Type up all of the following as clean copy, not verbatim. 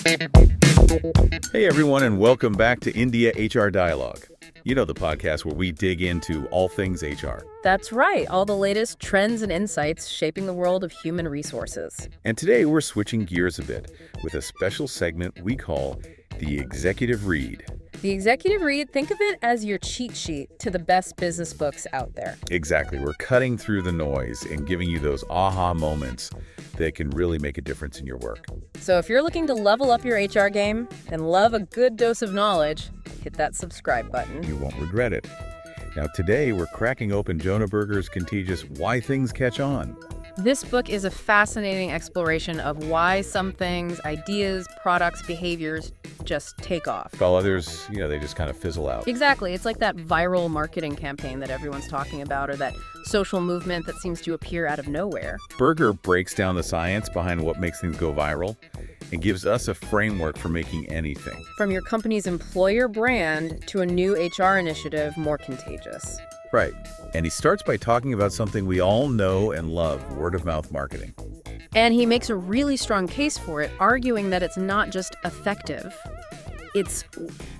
Hey everyone, and welcome back to India HR Dialogue. You know, the podcast where we dig into all things HR. That's right, all the latest trends and insights shaping the world of human resources. And today we're switching gears a bit with a special segment we call the Executive Read. The Executive Read, think of it as your cheat sheet to the best business books out there. Exactly. We're cutting through the noise and giving you those aha moments that can really make a difference in your work. So if you're looking to level up your HR game and love a good dose of knowledge, hit that subscribe button. You won't regret it. Now today we're cracking open Jonah Berger's Contagious Why Things Catch On. This book is a fascinating exploration of why some things, ideas, products, behaviors just take off. While others, they just kind of fizzle out. Exactly. It's like that viral marketing campaign that everyone's talking about, or that social movement that seems to appear out of nowhere. Berger breaks down the science behind what makes things go viral and gives us a framework for making anything. From your company's employer brand to a new HR initiative more contagious. Right. And he starts by talking about something we all know and love, word-of-mouth marketing. And he makes a really strong case for it, arguing that it's not just effective, it's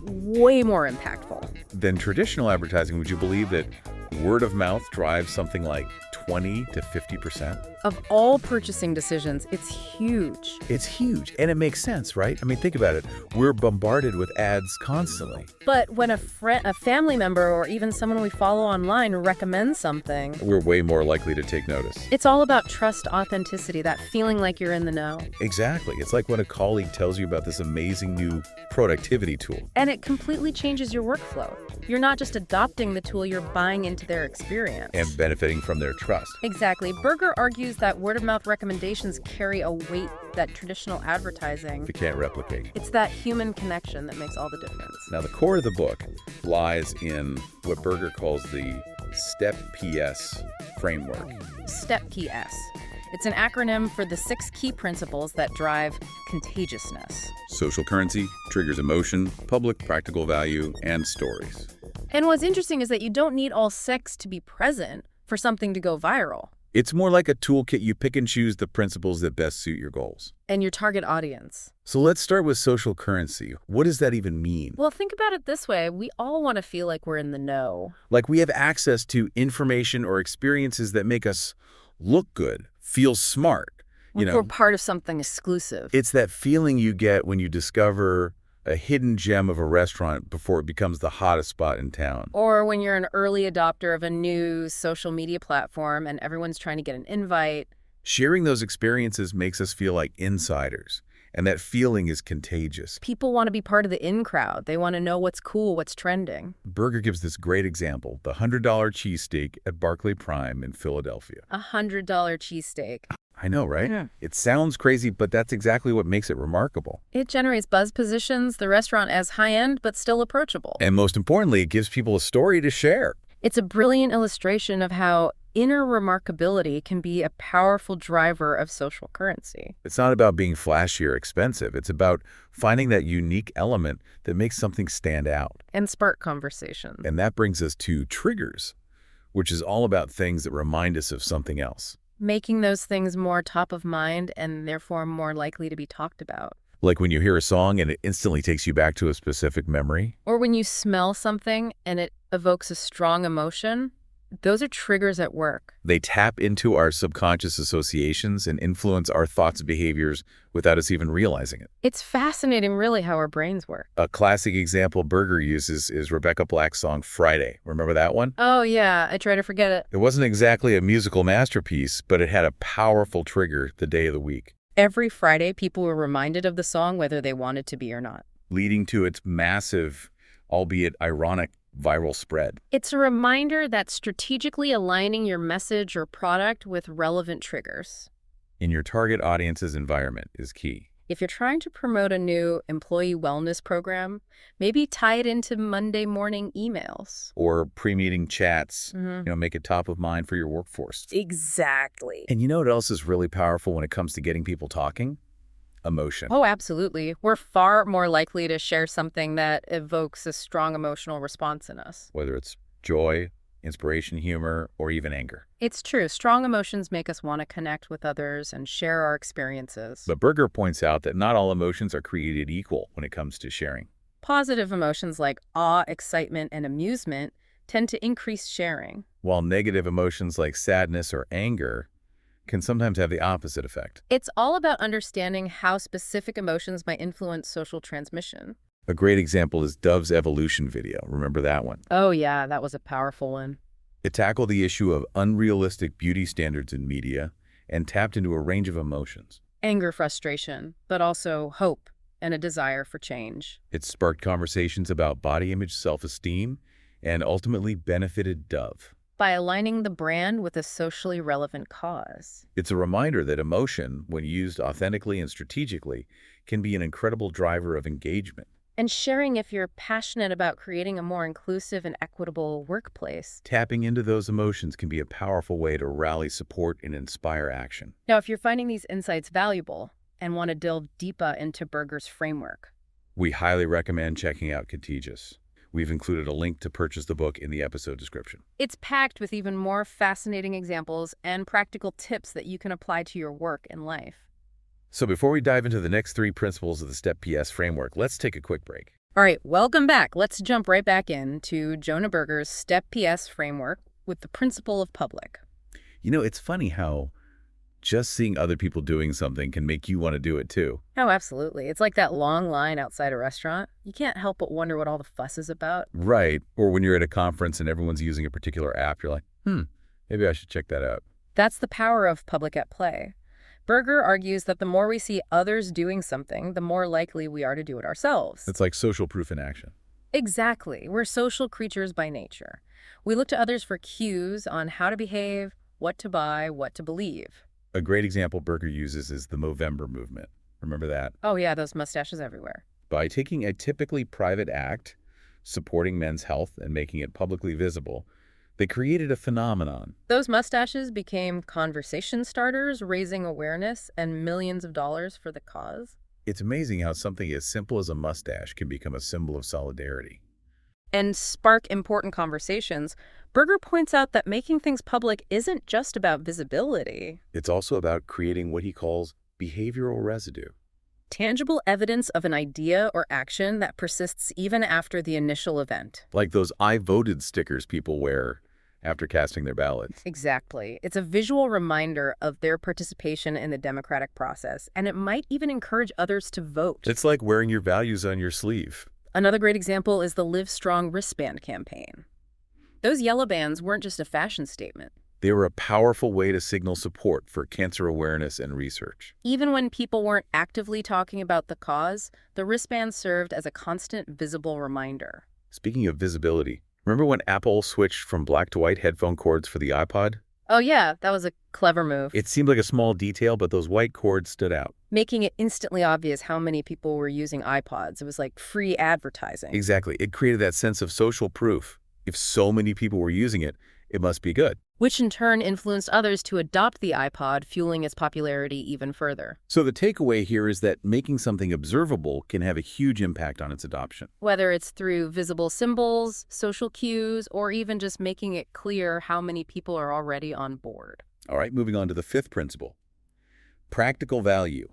way more impactful. Than traditional advertising, would you believe that word-of-mouth drives something like 20 to 50%? Of all purchasing decisions, it's huge. It's huge, and it makes sense, right? I mean, think about it. We're bombarded with ads constantly. But when a family member or even someone we follow online recommends something, we're way more likely to take notice. It's all about trust, authenticity, that feeling like you're in the know. Exactly. It's like when a colleague tells you about this amazing new productivity tool. And it completely changes your workflow. You're not just adopting the tool, you're buying into their experience. And benefiting from their trust. Exactly. Berger argues that word-of-mouth recommendations carry a weight that traditional advertising can't replicate. It's that human connection that makes all the difference. Now, the core of the book lies in what Berger calls the STEP PS framework. STEP PS. It's an acronym for the 6 key principles that drive contagiousness. Social currency, triggers emotion, public practical value, and stories. And what's interesting is that you don't need all 6 to be present for something to go viral. It's more like a toolkit. You pick and choose the principles that best suit your goals. And your target audience. So let's start with social currency. What does that even mean? Well, think about it this way. We all want to feel like we're in the know. Like we have access to information or experiences that make us look good, feel smart. We're part of something exclusive. It's that feeling you get when you discover a hidden gem of a restaurant before it becomes the hottest spot in town. Or when you're an early adopter of a new social media platform and everyone's trying to get an invite. Sharing those experiences makes us feel like insiders, and that feeling is contagious. People want to be part of the in crowd. They want to know what's cool, what's trending. Berger gives this great example, the $100 cheesesteak at Barclay Prime in Philadelphia. $100 cheesesteak. I know, right? Yeah. It sounds crazy, but that's exactly what makes it remarkable. It generates buzz, positions the restaurant as high-end but still approachable. And most importantly, it gives people a story to share. It's a brilliant illustration of how inner remarkability can be a powerful driver of social currency. It's not about being flashy or expensive. It's about finding that unique element that makes something stand out. And spark conversation. And that brings us to triggers, which is all about things that remind us of something else. Making those things more top of mind and therefore more likely to be talked about. Like when you hear a song and it instantly takes you back to a specific memory. Or when you smell something and it evokes a strong emotion. Those are triggers at work. They tap into our subconscious associations and influence our thoughts and behaviors without us even realizing it. It's fascinating, really, how our brains work. A classic example Berger uses is Rebecca Black's song Friday. Remember that one? Oh, yeah. I try to forget it. It wasn't exactly a musical masterpiece, but it had a powerful trigger the day of the week. Every Friday, people were reminded of the song whether they wanted to be or not. Leading to its massive, albeit ironic, viral spread. It's a reminder that strategically aligning your message or product with relevant triggers in your target audience's environment is key. If you're trying to promote a new employee wellness program, maybe tie it into Monday morning emails. Or pre-meeting chats, make it top of mind for your workforce. Exactly. And you know what else is really powerful when it comes to getting people talking? Emotion. Oh, absolutely. We're far more likely to share something that evokes a strong emotional response in us. Whether it's joy, inspiration, humor, or even anger. It's true. Strong emotions make us want to connect with others and share our experiences. But Berger points out that not all emotions are created equal when it comes to sharing. Positive emotions like awe, excitement, and amusement tend to increase sharing. While negative emotions like sadness or anger can sometimes have the opposite effect. It's all about understanding how specific emotions might influence social transmission. A great example is Dove's evolution video. Remember that one? Oh yeah, that was a powerful one. It tackled the issue of unrealistic beauty standards in media and tapped into a range of emotions. Anger, frustration, but also hope and a desire for change. It sparked conversations about body image, self-esteem, and ultimately benefited Dove. By aligning the brand with a socially relevant cause. It's a reminder that emotion, when used authentically and strategically, can be an incredible driver of engagement. And sharing if you're passionate about creating a more inclusive and equitable workplace. Tapping into those emotions can be a powerful way to rally support and inspire action. Now, if you're finding these insights valuable and want to delve deeper into Berger's framework, We highly recommend checking out Contagious. We've included a link to purchase the book in the episode description. it's packed with even more fascinating examples and practical tips that you can apply to your work and life. So before we dive into the next 3 principles of the STEP PS framework, let's take a quick break. All right, welcome back. Let's jump right back into Jonah Berger's STEP PS framework with the principle of public. You know, it's funny how just seeing other people doing something can make you want to do it too. Oh, absolutely. It's like that long line outside a restaurant. You can't help but wonder what all the fuss is about. Right. Or when you're at a conference and everyone's using a particular app, you're like, maybe I should check that out. That's the power of public at play. Berger argues that the more we see others doing something, the more likely we are to do it ourselves. It's like social proof in action. Exactly. We're social creatures by nature. We look to others for cues on how to behave, what to buy, what to believe. A great example Berger uses is the Movember movement. Remember that? Oh yeah, those mustaches everywhere. By taking a typically private act, supporting men's health and making it publicly visible, they created a phenomenon. Those mustaches became conversation starters, raising awareness and millions of dollars for the cause. It's amazing how something as simple as a mustache can become a symbol of solidarity. And spark important conversations. Berger points out that making things public isn't just about visibility. It's also about creating what he calls behavioral residue. Tangible evidence of an idea or action that persists even after the initial event. Like those I voted stickers people wear after casting their ballots. Exactly. It's a visual reminder of their participation in the democratic process, and it might even encourage others to vote. It's like wearing your values on your sleeve. Another great example is the Live Strong wristband campaign. Those yellow bands weren't just a fashion statement. They were a powerful way to signal support for cancer awareness and research. Even when people weren't actively talking about the cause, the wristband served as a constant visible reminder. Speaking of visibility, remember when Apple switched from black to white headphone cords for the iPod? Oh yeah, that was a clever move. It seemed like a small detail, but those white cords stood out. Making it instantly obvious how many people were using iPods. It was like free advertising. Exactly. It created that sense of social proof. If so many people were using it, it must be good. Which in turn influenced others to adopt the iPod, fueling its popularity even further. So the takeaway here is that making something observable can have a huge impact on its adoption. Whether it's through visible symbols, social cues, or even just making it clear how many people are already on board. All right, moving on to the 5th principle. Practical value.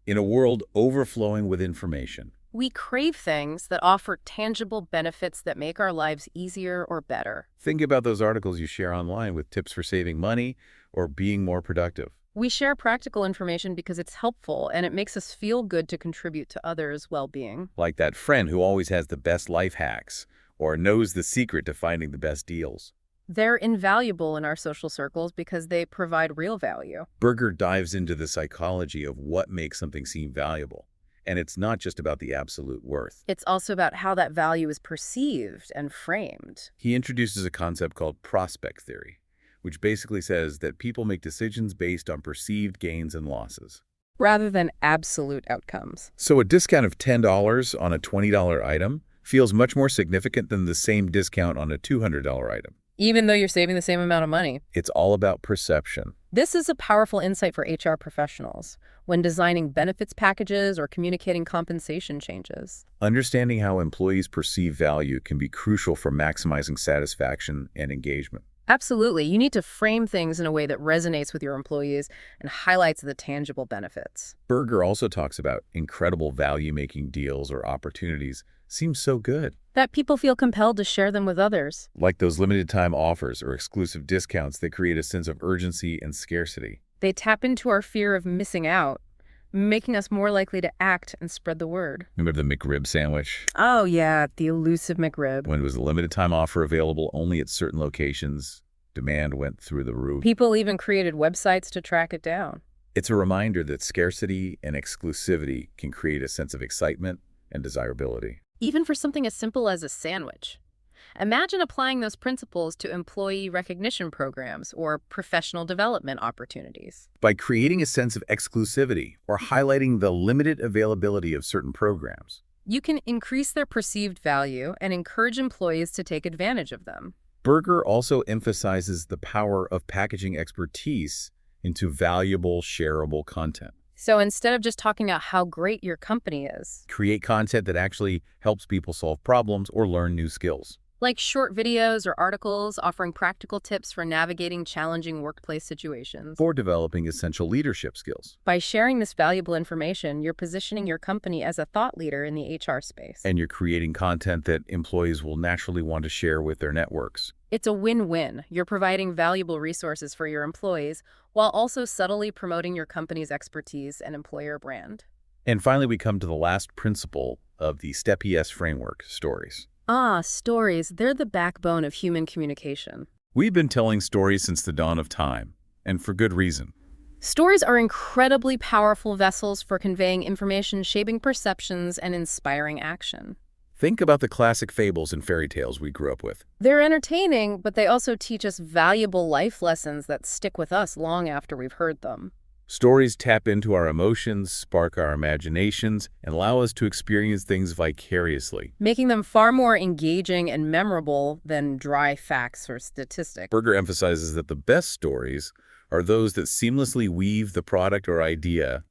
In a world overflowing with information, We crave things that offer tangible benefits that make our lives easier or better. think about those articles you share online with tips for saving money or being more productive. We share practical information because it's helpful and it makes us feel good to contribute to others' well-being. Like that friend who always has the best life hacks or knows the secret to finding the best deals. They're invaluable in our social circles because they provide real value. Berger dives into the psychology of what makes something seem valuable. And it's not just about the absolute worth. It's also about how that value is perceived and framed. He introduces a concept called prospect theory, which basically says that people make decisions based on perceived gains and losses. Rather than absolute outcomes. So a discount of $10 on a $20 item feels much more significant than the same discount on a $200 item. even though you're saving the same amount of money. It's all about perception. This is a powerful insight for HR professionals when designing benefits packages or communicating compensation changes. Understanding how employees perceive value can be crucial for maximizing satisfaction and engagement. Absolutely. You need to frame things in a way that resonates with your employees and highlights the tangible benefits. Berger also talks about incredible value-making deals or opportunities seems so good. That people feel compelled to share them with others. Like those limited-time offers or exclusive discounts that create a sense of urgency and scarcity. They tap into our fear of missing out, making us more likely to act and spread the word. Remember the McRib sandwich? Oh, yeah, the elusive McRib. When it was a limited-time offer available only at certain locations, demand went through the roof. People even created websites to track it down. It's a reminder that scarcity and exclusivity can create a sense of excitement and desirability. Even for something as simple as a sandwich. Imagine applying those principles to employee recognition programs or professional development opportunities. By creating a sense of exclusivity or highlighting the limited availability of certain programs, You can increase their perceived value and encourage employees to take advantage of them. Berger also emphasizes the power of packaging expertise into valuable, shareable content. So instead of just talking about how great your company is, Create content that actually helps people solve problems or learn new skills. like short videos or articles offering practical tips for navigating challenging workplace situations. For developing essential leadership skills. By sharing this valuable information, you're positioning your company as a thought leader in the HR space. And you're creating content that employees will naturally want to share with their networks. It's a win-win. You're providing valuable resources for your employees while also subtly promoting your company's expertise and employer brand. And finally, we come to the last principle of the STEP ES framework, stories. Stories. They're the backbone of human communication. We've been telling stories since the dawn of time, and for good reason. Stories are incredibly powerful vessels for conveying information, shaping perceptions, and inspiring action. Think about the classic fables and fairy tales we grew up with. They're entertaining, but they also teach us valuable life lessons that stick with us long after we've heard them. Stories tap into our emotions, spark our imaginations, and allow us to experience things vicariously. Making them far more engaging and memorable than dry facts or statistics. Berger emphasizes that the best stories are those that seamlessly weave the product or idea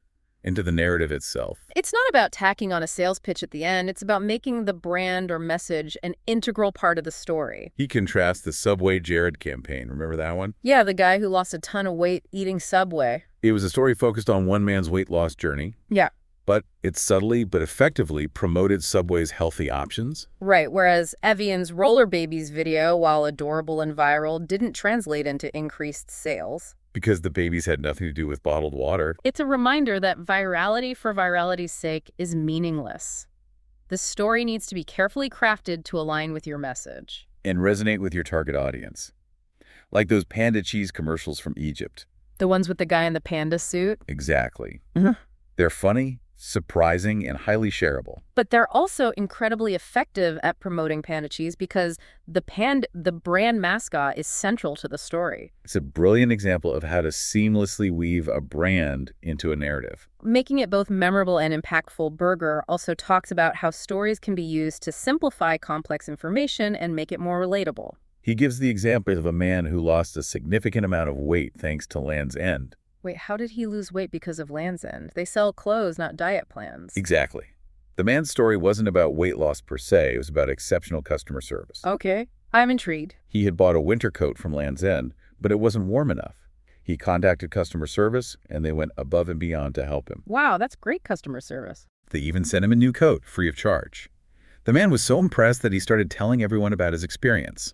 into the narrative itself. It's not about tacking on a sales pitch at the end. It's about making the brand or message an integral part of the story. He contrasts the Subway Jared campaign. Remember that one? Yeah, the guy who lost a ton of weight eating Subway. It was a story focused on one man's weight loss journey, Yeah. but it subtly but effectively promoted Subway's healthy options. Right, whereas Evian's Roller Babies video, while adorable and viral, didn't translate into increased sales. Because the babies had nothing to do with bottled water. It's a reminder that virality for virality's sake is meaningless. The story needs to be carefully crafted to align with your message. And resonate with your target audience. Like those panda cheese commercials from Egypt. The ones with the guy in the panda suit? Exactly. Mhm. They're funny, surprising, and highly shareable. But they're also incredibly effective at promoting panda cheese because the brand mascot is central to the story. It's a brilliant example of how to seamlessly weave a brand into a narrative. Making it both memorable and impactful, Berger also talks about how stories can be used to simplify complex information and make it more relatable. He gives the example of a man who lost a significant amount of weight thanks to Land's End. Wait, how did he lose weight because of Land's End? They sell clothes, not diet plans. Exactly. The man's story wasn't about weight loss per se, it was about exceptional customer service. Okay, I'm intrigued. He had bought a winter coat from Land's End, but it wasn't warm enough. He contacted customer service, and they went above and beyond to help him. Wow, that's great customer service. They even sent him a new coat, free of charge. The man was so impressed that he started telling everyone about his experience.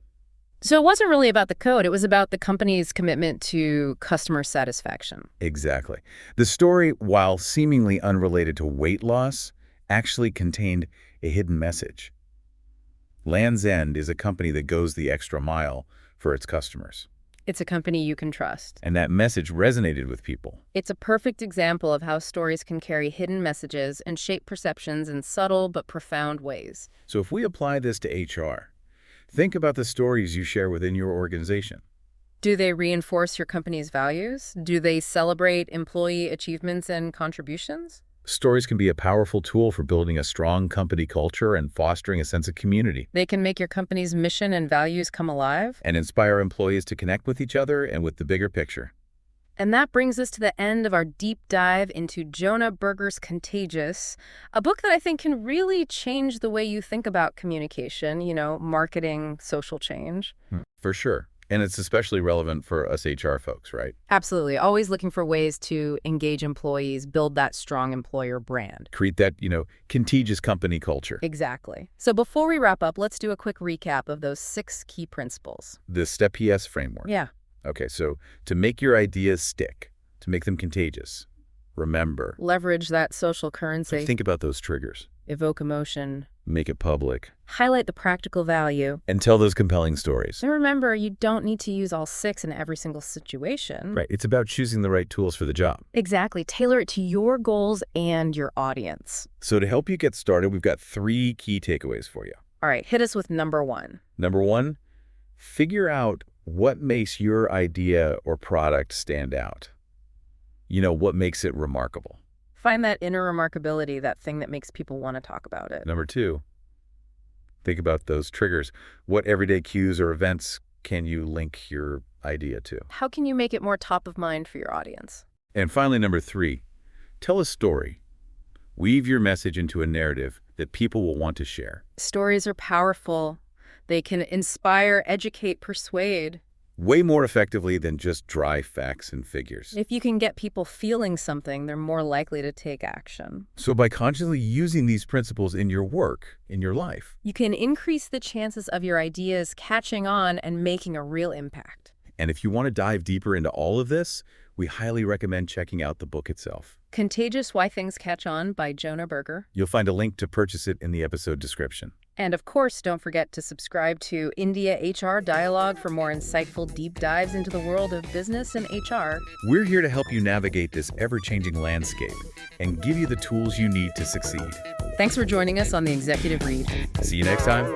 So it wasn't really about the code, it was about the company's commitment to customer satisfaction. Exactly. The story, while seemingly unrelated to weight loss, actually contained a hidden message. Land's End is a company that goes the extra mile for its customers. It's a company you can trust. And that message resonated with people. It's a perfect example of how stories can carry hidden messages and shape perceptions in subtle but profound ways. So if we apply this to HR, think about the stories you share within your organization. Do they reinforce your company's values? Do they celebrate employee achievements and contributions? Stories can be a powerful tool for building a strong company culture and fostering a sense of community, They can make your company's mission and values come alive. and inspire employees to connect with each other and with the bigger picture. And that brings us to the end of our deep dive into Jonah Berger's Contagious, a book that I think can really change the way you think about communication, marketing, social change. For sure. And it's especially relevant for us HR folks, right? Absolutely. Always looking for ways to engage employees, build that strong employer brand. Create that, contagious company culture. Exactly. So before we wrap up, let's do a quick recap of those 6 key principles. The STEP PS framework. Yeah. Okay, so to make your ideas stick, to make them contagious, remember. Leverage that social currency. Think about those triggers. Evoke emotion. Make it public. Highlight the practical value. And tell those compelling stories. And remember, you don't need to use all 6 in every single situation. Right, it's about choosing the right tools for the job. Exactly. Tailor it to your goals and your audience. So to help you get started, we've got 3 key takeaways for you. All right, hit us with number 1. Number 1, figure out what makes your idea or product stand out. What makes it remarkable. Find that inner remarkability, that thing that makes people want to talk about it. Number 2, think about those triggers. What everyday cues or events can you link your idea to? How can you make it more top of mind for your audience? And finally, number 3, tell a story. Weave your message into a narrative that people will want to share. Stories are powerful. They can inspire, educate, persuade. Way more effectively than just dry facts and figures. If you can get people feeling something, they're more likely to take action. So by consciously using these principles in your work, in your life, You can increase the chances of your ideas catching on and making a real impact. and if you want to dive deeper into all of this, we highly recommend checking out the book itself. Contagious: Why Things Catch On by Jonah Berger. You'll find a link to purchase it in the episode description. And of course, don't forget to subscribe to India HR Dialogue for more insightful deep dives into the world of business and HR. We're here to help you navigate this ever-changing landscape and give you the tools you need to succeed. Thanks for joining us on The Executive Read. See you next time.